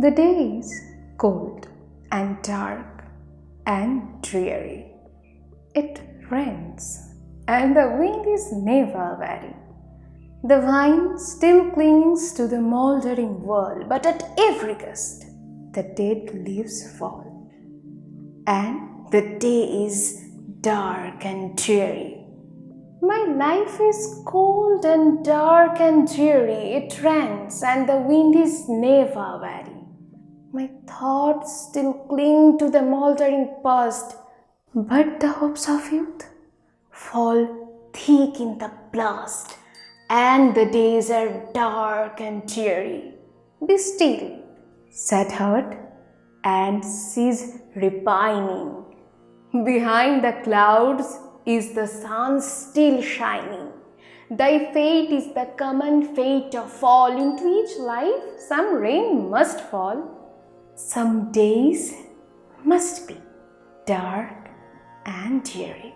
The day is cold and dark and dreary. It rains and the wind is never vary. The vine still clings to the mouldering world, but at every gust the dead leaves fall. And the day is dark and dreary. My life is cold and dark and dreary. It rains and the wind is never vary. My thoughts still cling to the mouldering past, but the hopes of youth fall thick in the blast, and the days are dark and dreary. Be still, sad heart, and cease repining. Behind the clouds is the sun still shining. Thy fate is the common fate of all. Into each life some rain must fall. Some days must be dark and dreary.